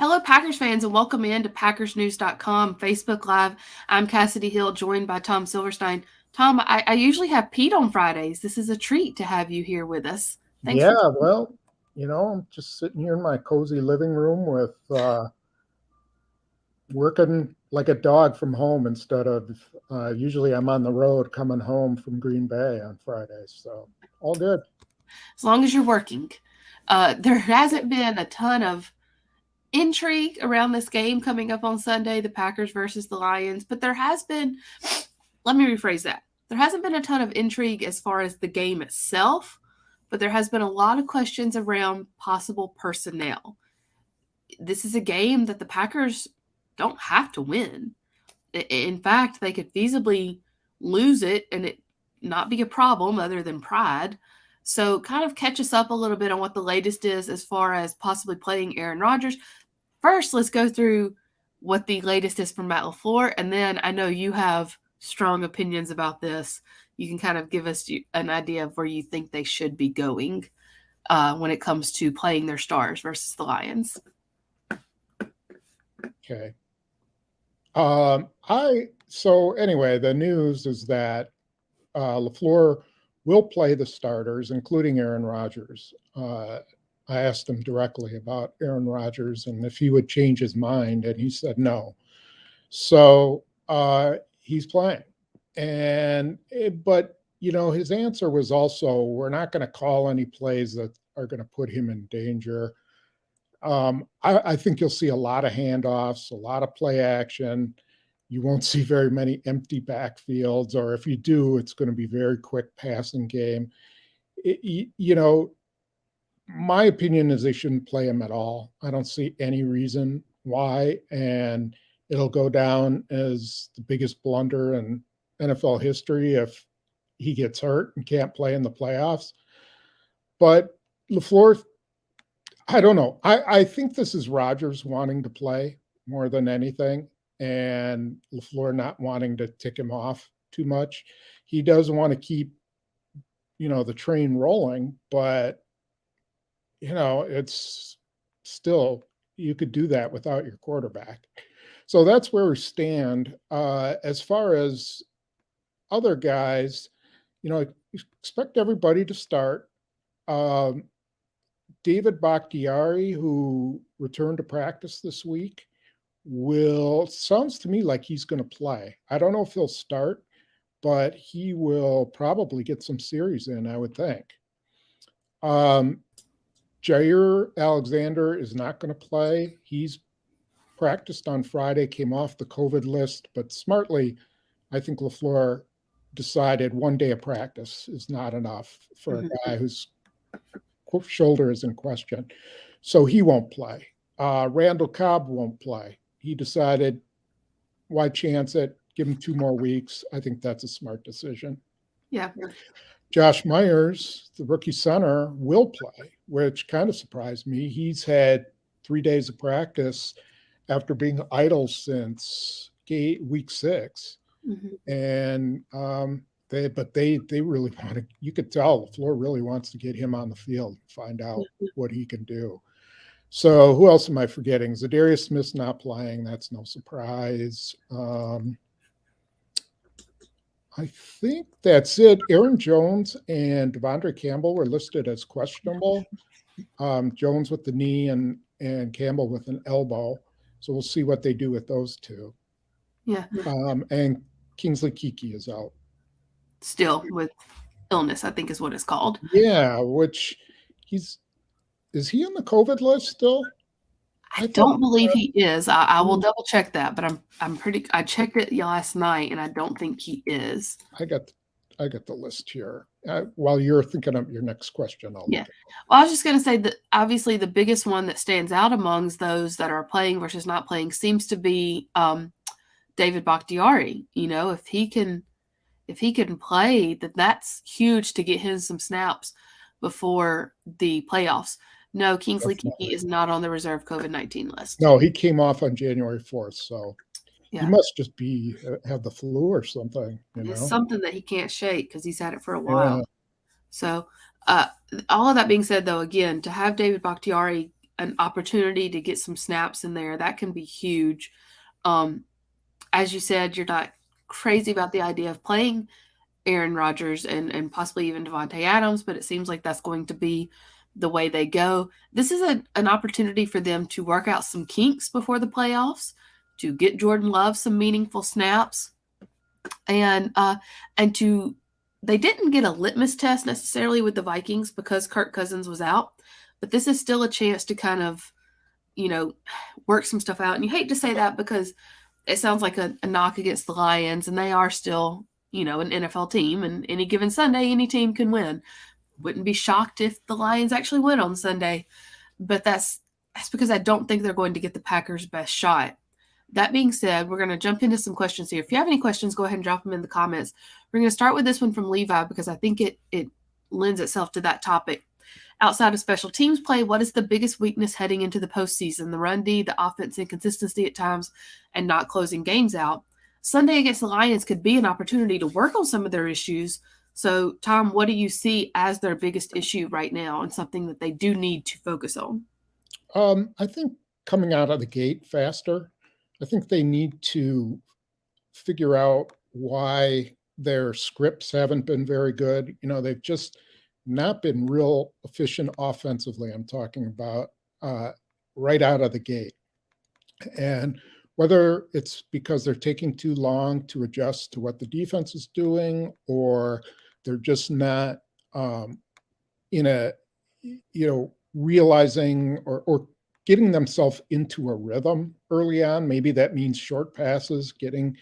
Hello, Packers fans, and welcome in to PackersNews.com Facebook Live. I'm Kassidy Hill, joined by Tom Silverstein. Tom, I usually have Pete on Fridays. This is a treat to have you here with us. Thanks Yeah, for. well, I'm just sitting here in my cozy living room with working like a dog from home instead of usually I'm on the road coming home from Green Bay on Fridays. So all good. As long as you're working. There hasn't been a ton of intrigue around this game coming up on Sunday, the Packers versus the Lions, but there has been, let me rephrase that. There hasn't been a ton of intrigue as far as the game itself, but there has been a lot of questions around possible personnel. This is a game that the Packers don't have to win. In fact, they could feasibly lose it and it not be a problem other than pride. So, kind of catch us up a little bit on what the latest is as far as possibly playing Aaron Rodgers. First, let's go through what the latest is from Matt LaFleur, and then I know you have strong opinions about this. You can kind of give us an idea of where you think they should be going when it comes to playing their stars versus the Lions. Okay. So anyway, the news is that LaFleur will play the starters, including Aaron Rodgers. I asked him directly about Aaron Rodgers and if he would change his mind, and he said no. So he's playing, but his answer was also, "We're not going to call any plays that are going to put him in danger." I think you'll see a lot of handoffs, a lot of play action. You won't see very many empty backfields, or if you do, it's going to be very quick passing game. My opinion is they shouldn't play him at all. I don't see any reason why, and it'll go down as the biggest blunder in NFL history if he gets hurt and can't play in the playoffs. But LaFleur, I don't know. I think this is Rodgers wanting to play more than anything, and LaFleur not wanting to tick him off too much. He does want to keep, the train rolling, but it's still, you could do that without your quarterback. So that's where we stand. As far as other guys, expect everybody to start. David Bakhtiari, who returned to practice this week, sounds to me like he's going to play. I don't know if he'll start, but he will probably get some series in, I would think. Jair Alexander is not going to play. He's practiced on Friday, came off the COVID list, but smartly, I think LaFleur decided one day of practice is not enough for a guy whose shoulder is in question. So he won't play. Randall Cobb won't play. He decided, why chance it? Give him 2 more weeks. I think that's a smart decision. Yeah. Josh Myers, the rookie center, will play, which kind of surprised me. He's had 3 days of practice after being idle since week 6. And they really want to, you could tell LaFleur really wants to get him on the field, find out what he can do. So who else am I forgetting? Zadarius Smith's not playing. That's no surprise. I think that's it. Aaron Jones and Devondre Campbell were listed as questionable. Jones with the knee and Campbell with an elbow. So we'll see what they do with those two. Yeah. And Kingsley Keke is out. Still with illness, I think is what it's called. Yeah, which is he on the COVID list still? I don't believe he is. I will double check that, but I checked it last night and I don't think he is. I got the list here. While you're thinking of your next question, I'll Well, I was just going to say that obviously the biggest one that stands out amongst those that are playing versus not playing seems to be David Bakhtiari. If he can play, that's huge to get him some snaps before the playoffs. No, Kingsley Keke is not on the reserve COVID-19 list. No, he came off on January 4th, so yeah. He must just have the flu or something. It's something that he can't shake because he's had it for a while. Yeah. So all of that being said, though, again, to have David Bakhtiari an opportunity to get some snaps in there, that can be huge. Um, as you said, you're not crazy about the idea of playing Aaron Rodgers and possibly even Devontae Adams, but it seems like that's going to be the way they go. This is an opportunity for them to work out some kinks before the playoffs, to get Jordan Love some meaningful snaps, and to they didn't get a litmus test necessarily with the Vikings because Kirk Cousins was out, but this is still a chance to kind of work some stuff out. And you hate to say that because it sounds like a knock against the Lions, and they are still an NFL team, and any given Sunday, any team can win. Wouldn't be shocked if the Lions actually win on Sunday, but that's because I don't think they're going to get the Packers' best shot. That being said, we're going to jump into some questions here. If you have any questions, go ahead and drop them in the comments. We're going to start with this one from Levi because I think it lends itself to that topic. Outside of special teams play, what is the biggest weakness heading into the postseason? The run D, the offense inconsistency at times, and not closing games out. Sunday against the Lions could be an opportunity to work on some of their issues. So, Tom, what do you see as their biggest issue right now and something that they do need to focus on? I think coming out of the gate faster. I think they need to figure out why their scripts haven't been very good. They've just not been real efficient offensively. I'm talking about right out of the gate. And whether it's because they're taking too long to adjust to what the defense is doing, or they're just not in a, realizing or getting themselves into a rhythm early on. Maybe that means short passes, getting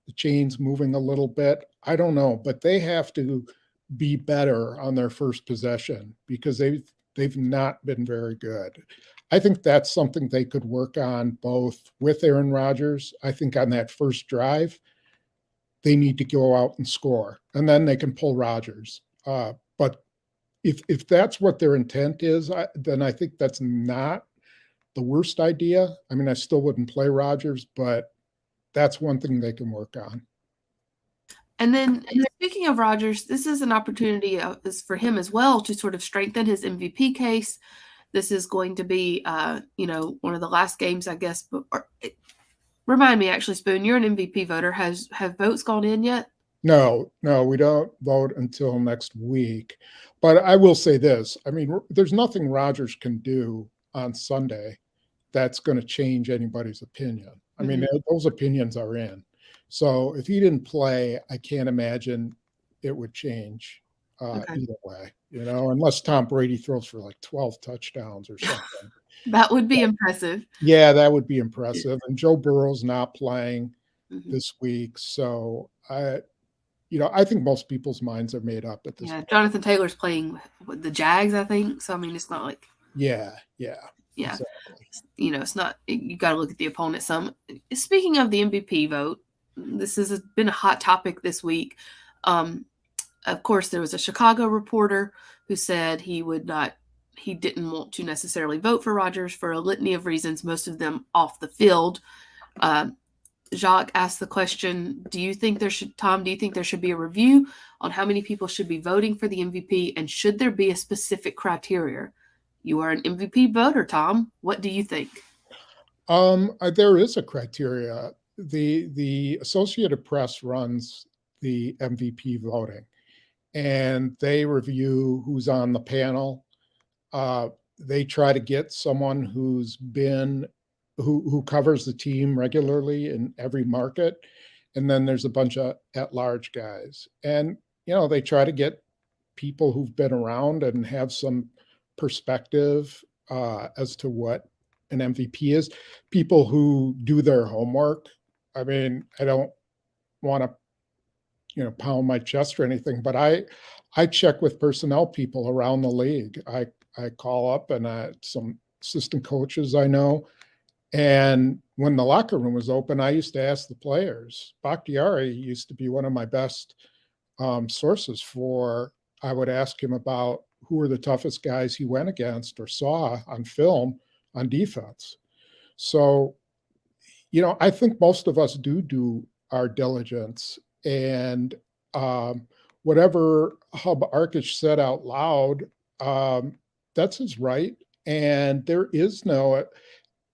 the chains moving a little bit. I don't know, but they have to be better on their first possession because they've not been very good. I think that's something they could work on both with Aaron Rodgers. I think on that first drive, they need to go out and score, and then they can pull Rodgers. But if that's what their intent is, then I think that's not the worst idea. I mean, I still wouldn't play Rodgers, but that's one thing they can work on. And then, speaking of Rodgers, this is an opportunity for him as well to sort of strengthen his MVP case. This is going to be, one of the last games, I guess. Remind me, actually, Spoon, you're an MVP voter. Have votes gone in yet? No, we don't vote until next week. But I will say this. I mean, there's nothing Rodgers can do on Sunday that's going to change anybody's opinion. I mean, those opinions are in. So if he didn't play, I can't imagine it would change either way, unless Tom Brady throws for like 12 touchdowns or something. That would be impressive. Yeah, that would be impressive. And Joe Burrow's not playing this week. So I think most people's minds are made up at this point. Jonathan Taylor's playing with the Jags, I think. So, I mean, it's not like. Yeah. Exactly. It's not, you got to look at the opponent some. Speaking of the MVP vote, this has been a hot topic this week. Of course, there was a Chicago reporter who said he didn't want to necessarily vote for Rodgers for a litany of reasons, most of them off the field. Jacques asked the question, Tom, do you think there should be a review on how many people should be voting for the MVP, and should there be a specific criteria? You are an MVP voter, Tom. What do you think? There is a criteria. The Associated Press runs the MVP voting, and they review who's on the panel. They try to get someone who covers the team regularly in every market. And then there's a bunch of at-large guys. And, they try to get people who've been around and have some perspective as to what an MVP is. People who do their homework. I mean, I don't want to, pound my chest or anything, but I check with personnel people around the league. I call up and some assistant coaches I know. And when the locker room was open, I used to ask the players. Bakhtiari used to be one of my best sources I would ask him about who were the toughest guys he went against or saw on film on defense. So, I think most of us do our diligence. And whatever Hub Arkish said out loud, that's his right. And there is no,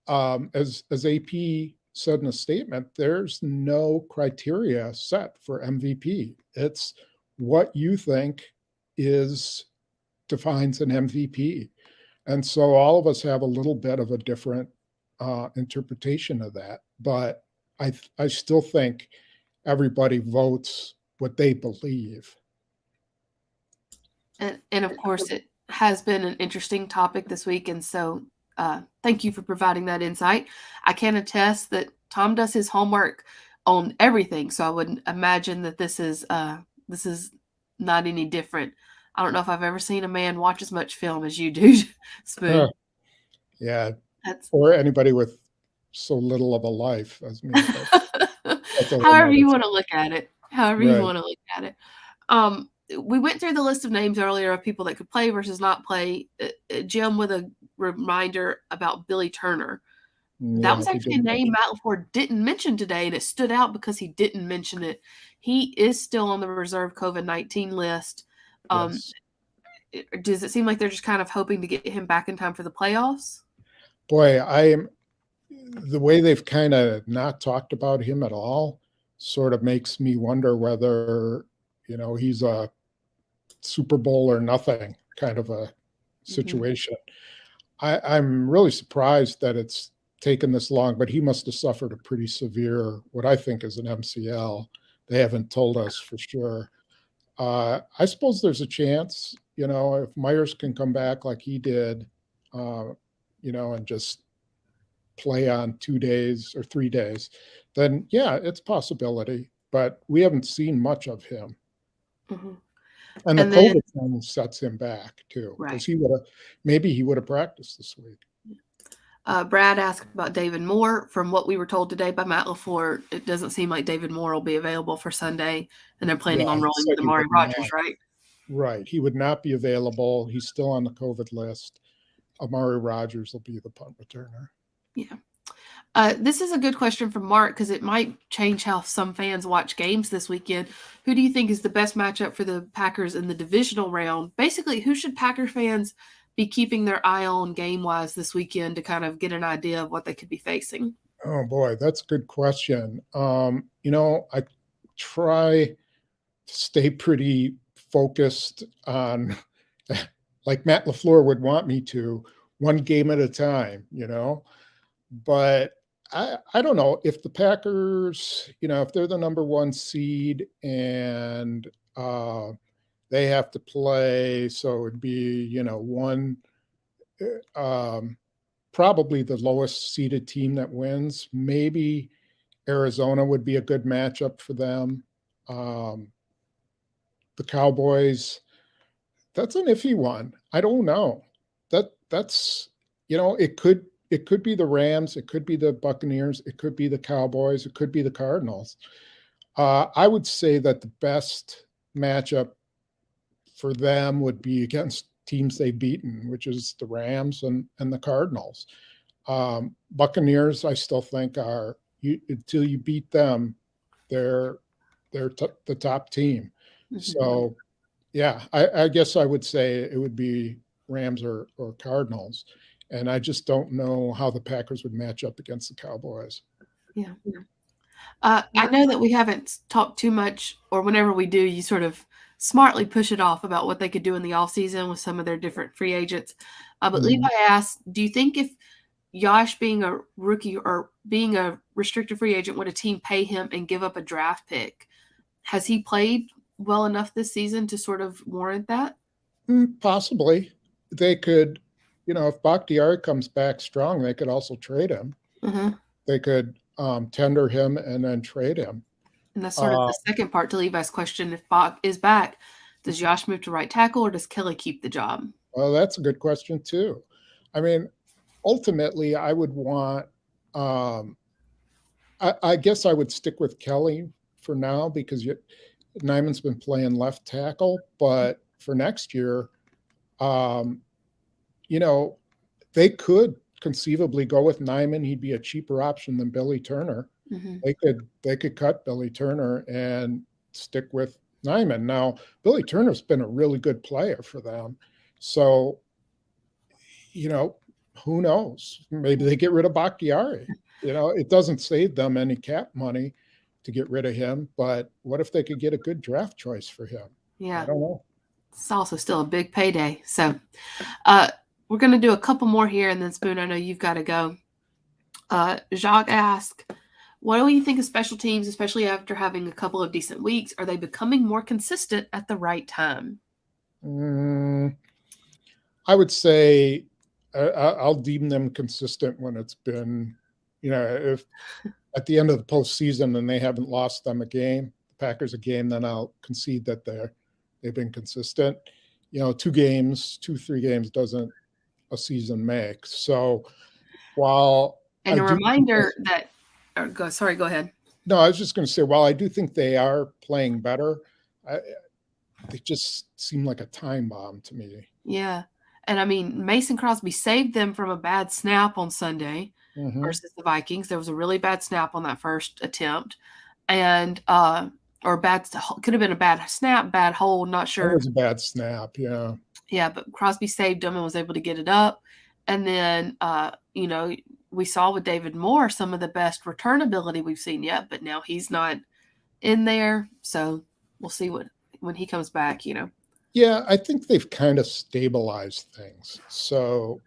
as AP said in a statement, there's no criteria set for MVP. It's what you think is defines an MVP. And so all of us have a little bit of a different interpretation of that. But I still think everybody votes what they believe. And of course, it has been an interesting topic this week. And so thank you for providing that insight. I can attest that Tom does his homework on everything. So I would imagine that this is not any different. I don't know if I've ever seen a man watch as much film as you do, Spoon. Yeah. That's Or anybody with so little of a life as me. But that's a whole however you nother want to look at it. However you right. want to look at it. We went through the list of names earlier of people that could play versus not play. Jim with a reminder about Billy Turner. That Yeah, was he actually a did name mention. Matt LaFleur didn't mention today, and it stood out because he didn't mention it. He is still on the reserve COVID-19 list. Um, Yes. does it seem like they're just kind of hoping to get him back in time for the playoffs? Boy, I am the way they've kind of not talked about him at all sort of makes me wonder whether, he's a Super Bowl or nothing kind of a Mm-hmm. situation. I'm really surprised that it's taken this long, but he must have suffered a pretty severe, what I think is an MCL. They haven't told us for sure. I suppose there's a chance, if Myers can come back like he did, and just play on 2 days or 3 days, then yeah, it's a possibility. But we haven't seen much of him. Mm-hmm. And the And then, COVID thing sets him back too, because right. he would have practiced this week. Brad asked about David Moore. From what we were told today by Matt LaFleur, it doesn't seem like David Moore will be available for Sunday, and they're Yeah, planning on he rolling said with he Amari would Rogers, not. right? Right. He would not be available. He's still on the COVID list. Amari Rogers will be the punt returner. Yeah. This is a good question from Mark because it might change how some fans watch games this weekend. Who do you think is the best matchup for the Packers in the divisional round? Basically, who should Packer fans be keeping their eye on game wise this weekend to kind of get an idea of what they could be facing? Oh boy, that's a good question. I try to stay pretty focused on, like Matt LaFleur would want me to, one game at a time. But I don't know if the Packers, if they're the number one seed and they have to play, so it'd be, one, um, probably the lowest seeded team that wins. Maybe Arizona would be a good matchup for them. Um, the Cowboys, that's an iffy one. I don't know. That's it could be the Rams, it could be the Buccaneers, it could be the Cowboys, it could be the Cardinals. I would say that the best matchup for them would be against teams they've beaten, which is the Rams and the Cardinals. Buccaneers, I still think until you beat them, they're the top team. Mm-hmm. So yeah, I guess I would say it would be Rams or Cardinals. And I just don't know how the Packers would match up against the Cowboys. Yeah. I know that we haven't talked too much, or whenever we do, you sort of smartly push it off about what they could do in the offseason with some of their different free agents. But Levi Mhm. asked, do you think if Josh being a rookie or being a restricted free agent, would a team pay him and give up a draft pick? Has he played well enough this season to sort of warrant that? Possibly. They could, if Bakhtiari comes back strong, they could also trade him. Uh-huh. They could tender him and then trade him. And that's sort of Uh, the second part to Levi's question. If Bach is back, does Josh move to right tackle or does Kelly keep the job? well, that's a good question too. I mean, ultimately, I would want. Um, I guess I would stick with Kelly for now because Nyman's been playing left tackle, but for next year, um, you know, they could conceivably go with Nyman. He'd be a cheaper option than Billy Turner. Mm-hmm. They could cut Billy Turner and stick with Nyman. Now, Billy Turner's been a really good player for them. So, you know, who knows? Maybe they get rid of Bakhtiari. It doesn't save them any cap money to get rid of him, but what if they could get a good draft choice for him? I Yeah. don't know. It's also still a big payday. So uh, we're going to do a couple more here, and then Spoon, I know you've got to go. Jacques asked, what do you think of special teams, especially after having a couple of decent weeks? Are they becoming more consistent at the right time? I would say I'll deem them consistent when it's been, if at the end of the postseason and they haven't lost them a game, the Packers a game, then I'll concede that they've been consistent. 3 games doesn't a season make. So while And I a do, reminder that, go ahead. no, I was just going to say, while I do think they are playing better, I, they just seem like a time bomb to me. Yeah. And I mean, Mason Crosby saved them from a bad snap on Sunday versus the Vikings. There was a really bad snap on that first attempt. And, could have been a bad snap, bad hold, not sure. It was a bad snap, yeah. Yeah, but Crosby saved them and was able to get it up. And then, we saw with David Moore some of the best return ability we've seen yet, but now he's not in there. So we'll see when he comes back, Yeah, I think they've kind of stabilized things. So,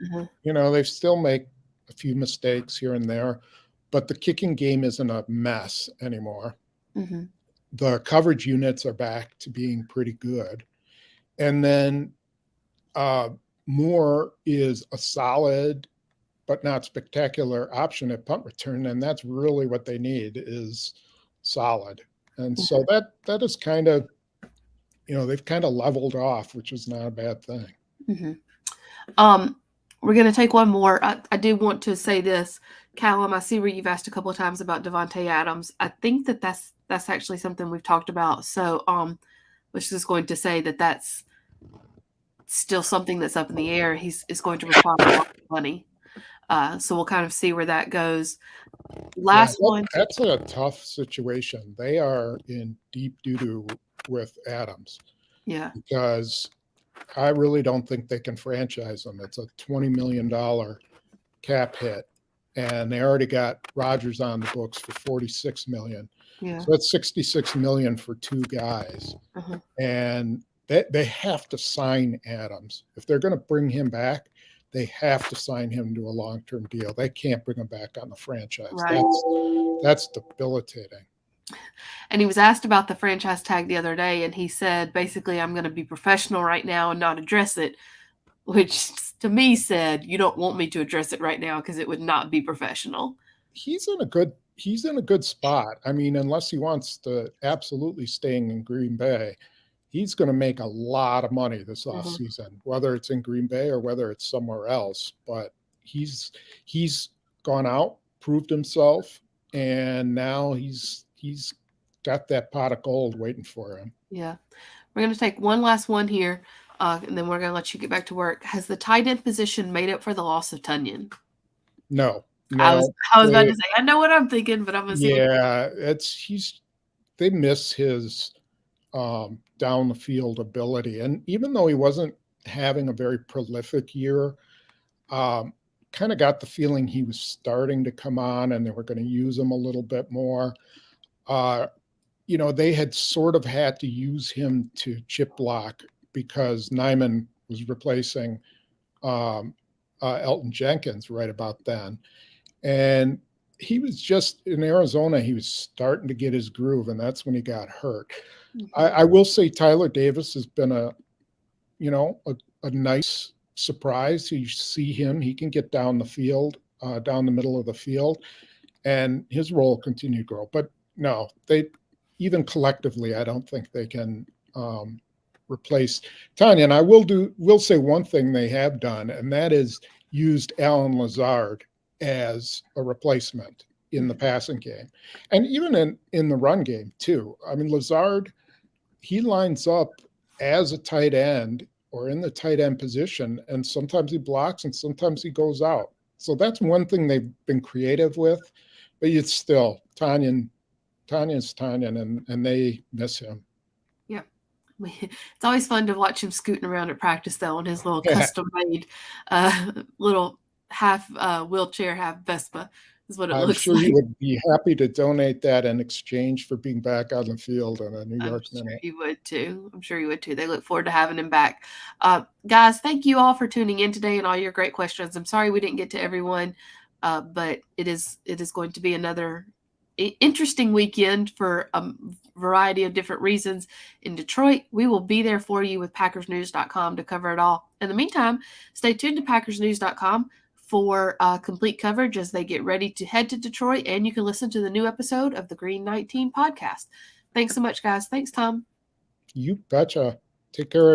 they still make a few mistakes here and there, but the kicking game isn't a mess anymore. Mm-hmm. The coverage units are back to being pretty good. And then Moore is a solid but not spectacular option at punt return, and that's really what they need is solid. And so that is kind of, they've kind of leveled off, which is not a bad thing. Mm-hmm. We're going to take one more. I do want to say this, Callum. I see where you've asked a couple of times about Devontae Adams. I think that's actually something we've talked about. So, which is going to say that's still something that's up in the air. Is going to require a lot of money. So we'll kind of see where that goes. Last one. That's a tough situation. They are in deep doo-doo with Adams. Yeah. Because I really don't think they can franchise him. It's a $20 million cap hit, and they already got Rodgers on the books for $46 million. Yeah. So that's $66 million for 2 guys. And they have to sign Adams. If they're going to bring him back, they have to sign him to a long-term deal. They can't bring him back on the franchise. Right. That's debilitating. And he was asked about the franchise tag the other day, and he said, basically, I'm going to be professional right now and not address it, which to me said, you don't want me to address it right now because it would not be professional. He's in a good spot. I mean, unless he wants to absolutely staying in Green Bay, he's going to make a lot of money this offseason, whether it's in Green Bay or whether it's somewhere else. But he's gone out, proved himself, and now he's got that pot of gold waiting for him. Yeah. We're going to take one last one here, and then we're going to let you get back to work. Has the tight end position made up for the loss of Tunyon? No. I was about to say, I know what I'm thinking, but I'm going to see. Yeah, they miss his down the field ability. And even though he wasn't having a very prolific year, kind of got the feeling he was starting to come on and they were going to use him a little bit more. They had sort of had to use him to chip block because Nyman was replacing Elton Jenkins right about then. And he was just in Arizona, he was starting to get his groove, and that's when he got hurt. I will say Tyler Davis has been a nice surprise. You see him, he can get down the field, down the middle of the field, and his role continued to grow. But no, even collectively, I don't think they can replace Tanya. And I will say one thing they have done, and that is used Alan Lazard as a replacement in the passing game. And even in the run game too. I mean, Lazard, he lines up as a tight end or in the tight end position, and sometimes he blocks and sometimes he goes out. So that's one thing they've been creative with, but it's still Tanyan's Tanyan, and they miss him. Yeah, It's always fun to watch him scooting around at practice, though, on his little Yeah, custom-made little half wheelchair, half Vespa is what it I'm looks sure he like. would be happy to donate that in exchange for being back on the field in a New I'm York sure minute. he would too. I'm sure he would too. They look forward to having him back. Guys, thank you all for tuning in today and all your great questions. I'm sorry we didn't get to everyone, but it is going to be another interesting weekend for a variety of different reasons in Detroit. We will be there for you with PackersNews.com to cover it all. In the meantime, stay tuned to PackersNews.com for complete coverage as they get ready to head to Detroit, and you can listen to the new episode of the Green 19 podcast. Thanks so much, guys. Thanks, Tom. You betcha. Take care.